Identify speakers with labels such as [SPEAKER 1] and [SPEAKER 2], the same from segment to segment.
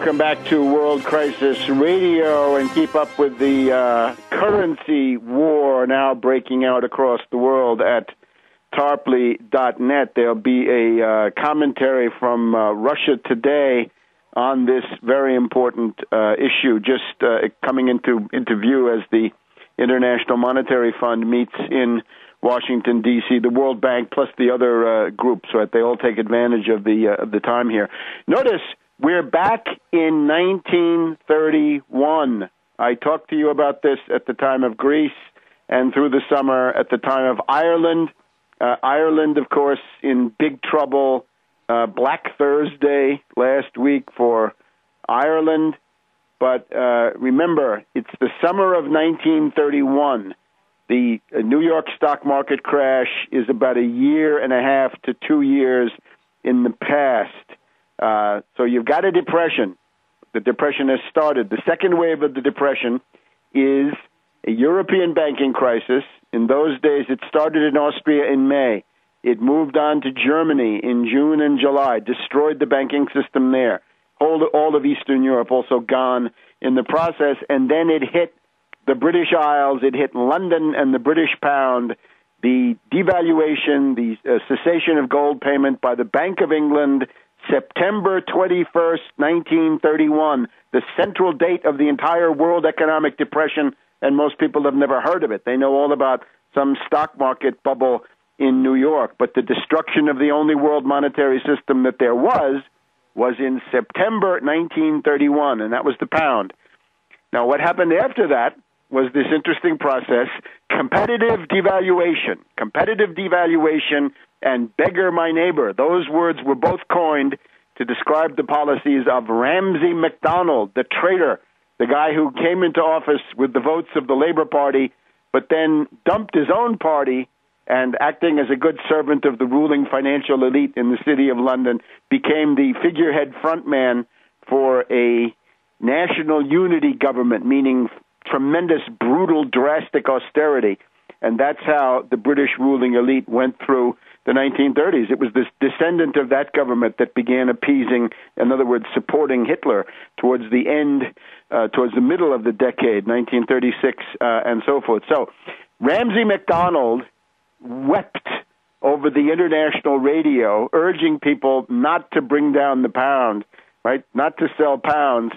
[SPEAKER 1] welcome back to World Crisis Radio, and keep up with the currency war now breaking out across the world at tarpley.net. There'll be a commentary from Russia Today on this very important issue, just coming into view as the International Monetary Fund meets in Washington, D.C., the World Bank, plus the other groups, right? They all take advantage of the time here. Notice we're back in 1931. I talked to you about this at the time of Greece and through the summer at the time of Ireland. Ireland, of course, in big trouble. Black Thursday last week for Ireland. But remember, it's the summer of 1931. The New York stock market crash is about a year and a half to 2 years in the past. So you've got a depression. The depression has started. The second wave of the depression is a European banking crisis. In those days, it started in Austria in May. It moved on to Germany in June and July, destroyed the banking system there. All of Eastern Europe also gone in the process. And then it hit the British Isles, it hit London and the British pound, the devaluation, the cessation of gold payment by the Bank of England, September 21st, 1931, the central date of the entire world economic depression, and most people have never heard of it. They know all about some stock market bubble in New York, but the destruction of the only world monetary system that there was in September 1931, and that was the pound. Now, what happened after that was this interesting process, competitive devaluation and beggar my neighbor. Those words were both coined to describe the policies of Ramsay MacDonald, the traitor, the guy who came into office with the votes of the Labour Party, but then dumped his own party and, acting as a good servant of the ruling financial elite in the city of London, became the figurehead frontman for a national unity government, meaning tremendous, brutal, drastic austerity. And that's how the British ruling elite went through the 1930s. It was this descendant of that government that began appeasing, in other words, supporting Hitler towards the end, towards the middle of the decade, 1936, and so forth. So Ramsay MacDonald wept over the international radio, urging people not to bring down the pound, right? Not to sell pounds.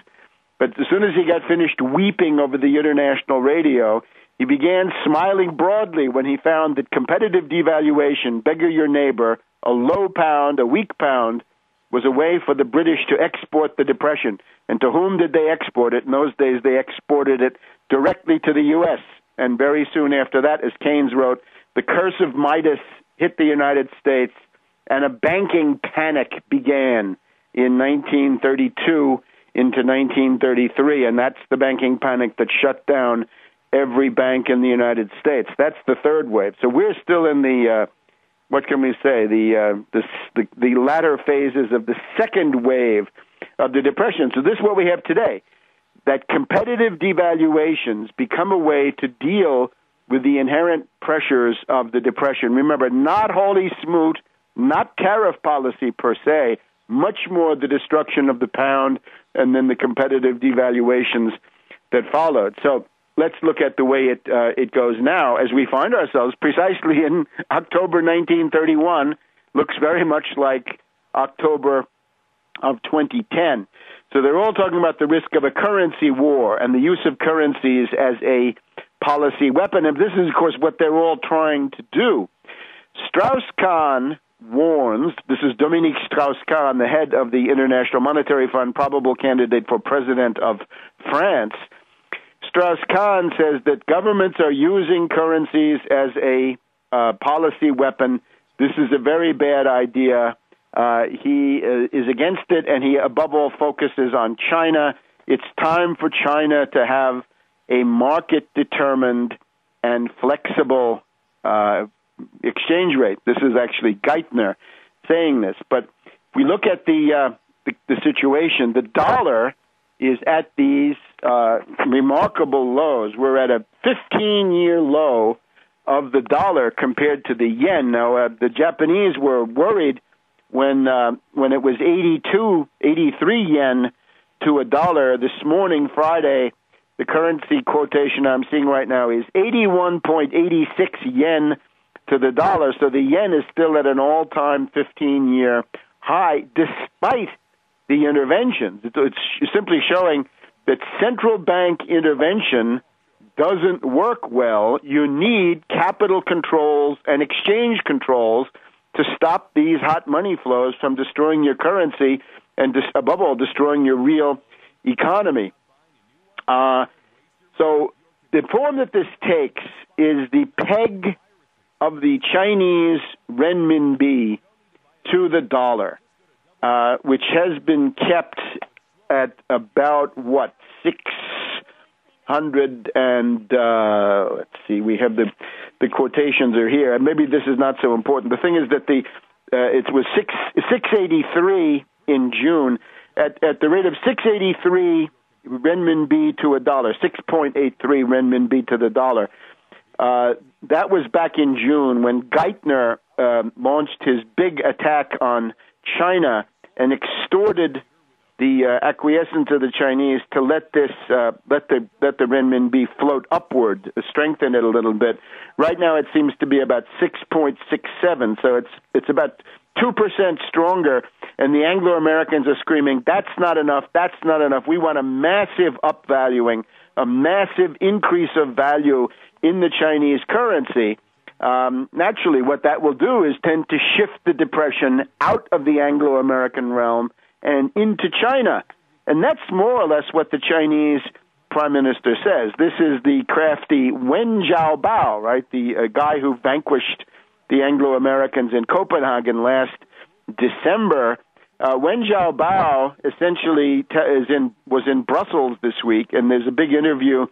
[SPEAKER 1] But as soon as he got finished weeping over the international radio, he began smiling broadly when he found that competitive devaluation, beggar your neighbor, a low pound, a weak pound, was a way for the British to export the depression. And to whom did they export it? In those days, they exported it directly to the U.S. And very soon after that, as Keynes wrote, the curse of Midas hit the United States, and a banking panic began in 1932 into 1933, and that's the banking panic that shut down every bank in the United States. That's the third wave. So we're still in the, what can we say, the latter phases of the second wave of the Depression. So this is what we have today, that competitive devaluations become a way to deal with the inherent pressures of the Depression. Remember, not holy smoot, not tariff policy per se, much more the destruction of the pound and then the competitive devaluations that followed. So let's look at the way it goes now as we find ourselves precisely in October 1931. Looks very much like October of 2010. So they're all talking about the risk of a currency war and the use of currencies as a policy weapon. And this is, of course, what they're all trying to do. Strauss-Kahn warns, this is Dominique Strauss-Kahn, the head of the International Monetary Fund, probable candidate for president of France. Strauss-Kahn says that governments are using currencies as a policy weapon. This is a very bad idea. He is against it, and he, above all, focuses on China. It's time for China to have a market-determined and flexible exchange rate. This is actually Geithner saying this. But if we look at the situation, the dollar is at these remarkable lows. We're at a 15-year low of the dollar compared to the yen. Now, the Japanese were worried when it was 83 yen to a dollar. This morning, Friday, the currency quotation I'm seeing right now is 81.86 yen to the dollar. So the yen is still at an all-time 15-year high, despite the interventions. It's simply showing that central bank intervention doesn't work well. You need capital controls and exchange controls to stop these hot money flows from destroying your currency and, above all, destroying your real economy. So the form that this takes is the peg of the Chinese renminbi to the dollar, which has been kept at about, 600 and, let's see, we have the quotations are here. And maybe this is not so important. The thing is that it was 683 in June. At the rate of 683 renminbi to a dollar, 6.83 renminbi to the dollar. That was back in June when Geithner launched his big attack on China and extorted the acquiescence of the Chinese to let the renminbi float upward, strengthen it a little bit. Right now, it seems to be about 6.67, so it's about 2% stronger. And the Anglo-Americans are screaming, "That's not enough! That's not enough! We want a massive upvaluing, a massive increase of value in the Chinese currency." Naturally, what that will do is tend to shift the depression out of the Anglo-American realm and into China. And that's more or less what the Chinese Prime Minister says. This is the crafty Wen Jiabao, right? The guy who vanquished the Anglo-Americans in Copenhagen last December. Wen Jiabao essentially was in Brussels this week, and there's a big interview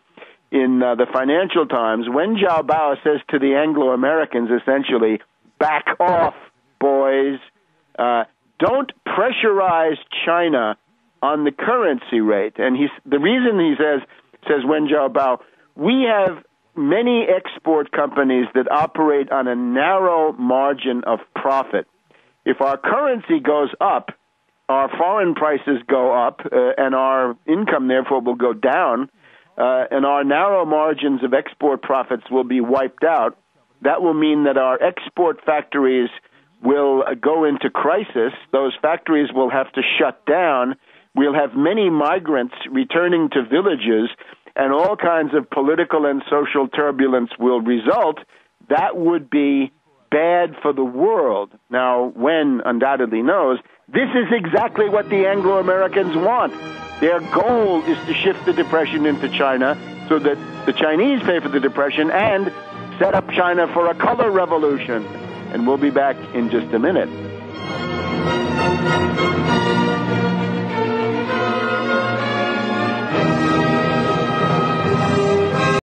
[SPEAKER 1] in the Financial Times. Wen Jiabao says to the Anglo-Americans essentially, "Back off, boys. Don't pressurize China on the currency rate." And the reason he says Wen Jiabao, we have many export companies that operate on a narrow margin of profit. If our currency goes up, our foreign prices go up, and our income, therefore, will go down, and our narrow margins of export profits will be wiped out. That will mean that our export factories will go into crisis. Those factories will have to shut down. We'll have many migrants returning to villages, and all kinds of political and social turbulence will result. That would be bad for the world. Now, Wen undoubtedly knows this is exactly what the Anglo-Americans want. Their goal is to shift the depression into China so that the Chinese pay for the depression and set up China for a color revolution. And we'll be back in just a minute.